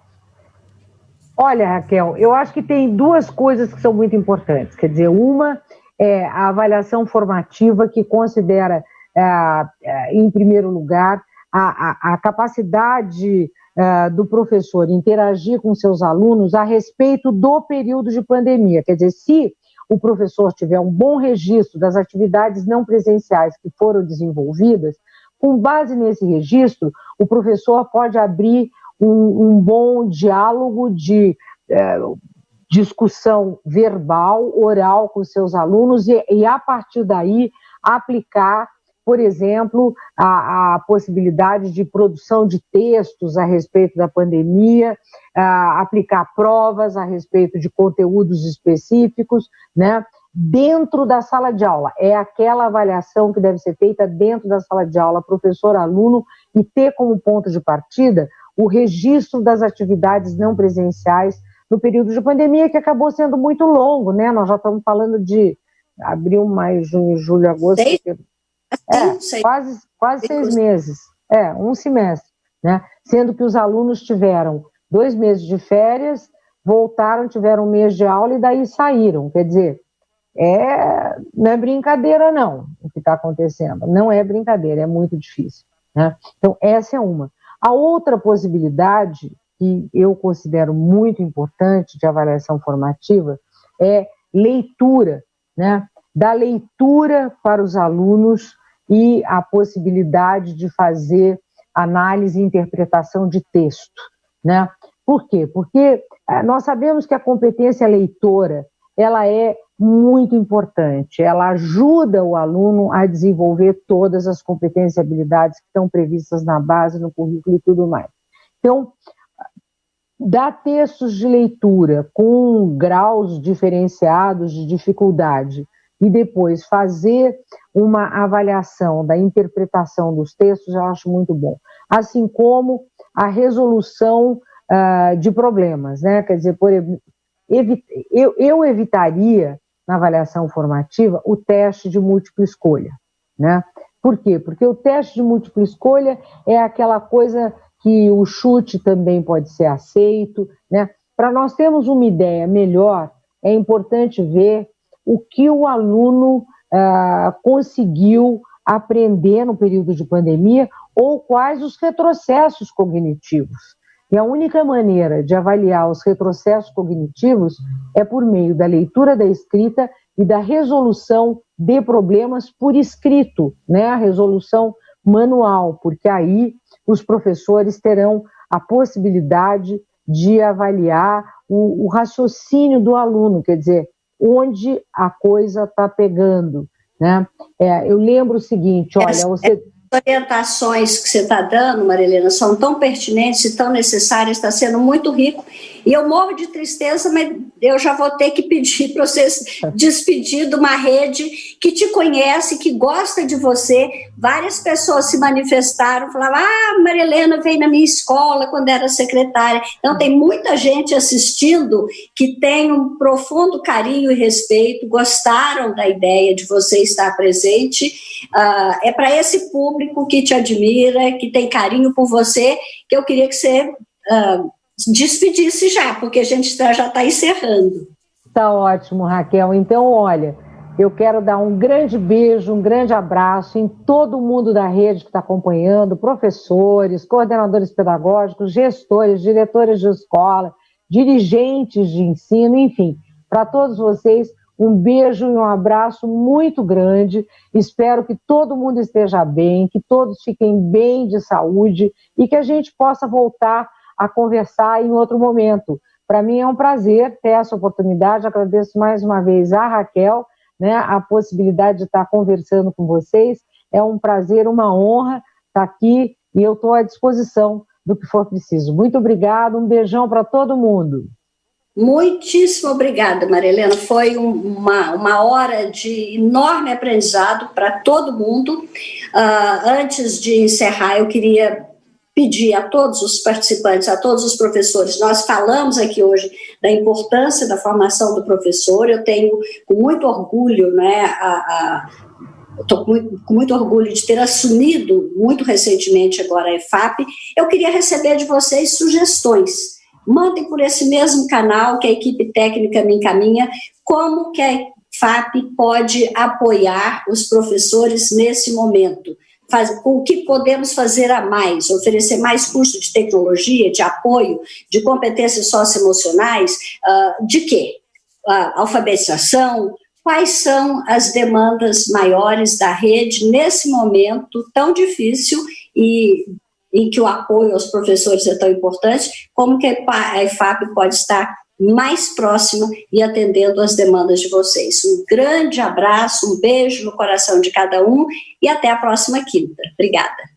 Olha, Raquel, eu acho que tem duas coisas que são muito importantes. Quer dizer, uma é a avaliação formativa, que considera, em primeiro lugar, a capacidade do professor interagir com seus alunos a respeito do período de pandemia. Quer dizer, se o professor tiver um bom registro das atividades não presenciais que foram desenvolvidas, com base nesse registro, o professor pode abrir um bom diálogo de discussão verbal, oral com seus alunos e a partir daí, aplicar, por exemplo, a possibilidade de produção de textos a respeito da pandemia, aplicar provas a respeito de conteúdos específicos, né, dentro da sala de aula. É aquela avaliação que deve ser feita dentro da sala de aula, professor-aluno, e ter como ponto de partida o registro das atividades não presenciais no período de pandemia, que acabou sendo muito longo, né? Nós já estamos falando de abril, maio, junho, julho, agosto... Quase 6 meses, um semestre, né? Sendo que os alunos tiveram 2 meses de férias, voltaram, tiveram 1 mês de aula e daí saíram. Quer dizer, não é brincadeira não, o que está acontecendo. Não é brincadeira, é muito difícil, né? Então, essa é uma. A outra possibilidade, que eu considero muito importante de avaliação formativa, é leitura, né? Da leitura para os alunos e a possibilidade de fazer análise e interpretação de texto, né? Por quê? Porque nós sabemos que a competência leitora, ela é muito importante, ela ajuda o aluno a desenvolver todas as competências e habilidades que estão previstas na base, no currículo e tudo mais. Então, dar textos de leitura com graus diferenciados de dificuldade e depois fazer uma avaliação da interpretação dos textos, eu acho muito bom. Assim como a resolução de problemas, né? Quer dizer, eu evitaria, na avaliação formativa, o teste de múltipla escolha, né? Por quê? Porque o teste de múltipla escolha é aquela coisa que o chute também pode ser aceito, né? Para nós termos uma ideia melhor, é importante ver o que o aluno conseguiu aprender no período de pandemia ou quais os retrocessos cognitivos. E a única maneira de avaliar os retrocessos cognitivos é por meio da leitura da escrita e da resolução de problemas por escrito, né? A resolução manual, porque aí os professores terão a possibilidade de avaliar o raciocínio do aluno, quer dizer, onde a coisa está pegando, né? Eu lembro o seguinte, olha, você... As orientações que você está dando, Maria Helena, são tão pertinentes e tão necessárias, está sendo muito rico, e eu morro de tristeza, mas eu já vou ter que pedir para vocês despedir de uma rede que te conhece, que gosta de você. Várias pessoas se manifestaram, falavam, Maria Helena veio na minha escola quando era secretária. Então tem muita gente assistindo que tem um profundo carinho e respeito, gostaram da ideia de você estar presente. É para esse público que te admira, que tem carinho por você, que eu queria que você despedisse já, porque a gente já está encerrando. Tá ótimo, Raquel. Então, olha, eu quero dar um grande beijo, um grande abraço em todo mundo da rede que está acompanhando, professores, coordenadores pedagógicos, gestores, diretores de escola, dirigentes de ensino, enfim, para todos vocês, um beijo e um abraço muito grande. Espero que todo mundo esteja bem, que todos fiquem bem de saúde e que a gente possa voltar a conversar em outro momento. Para mim é um prazer ter essa oportunidade. Agradeço mais uma vez a Raquel, né, a possibilidade de estar conversando com vocês. É um prazer, uma honra estar aqui e eu estou à disposição do que for preciso. Muito obrigada, um beijão para todo mundo. Muitíssimo obrigada, Maria Helena. Foi uma hora de enorme aprendizado para todo mundo. Antes de encerrar, eu queria pedir a todos os participantes, a todos os professores, nós falamos aqui hoje da importância da formação do professor. Eu tenho com muito orgulho, né, estou com muito orgulho de ter assumido muito recentemente agora a EFAP. Eu queria receber de vocês sugestões. Mandem por esse mesmo canal que a equipe técnica me encaminha como que a EFAP pode apoiar os professores nesse momento. O que podemos fazer a mais, oferecer mais curso de tecnologia, de apoio, de competências socioemocionais, de quê? Alfabetização. Quais são as demandas maiores da rede nesse momento tão difícil e em que o apoio aos professores é tão importante, como que a EFAP pode estar mais próxima e atendendo às demandas de vocês. Um grande abraço, um beijo no coração de cada um e até a próxima quinta. Obrigada.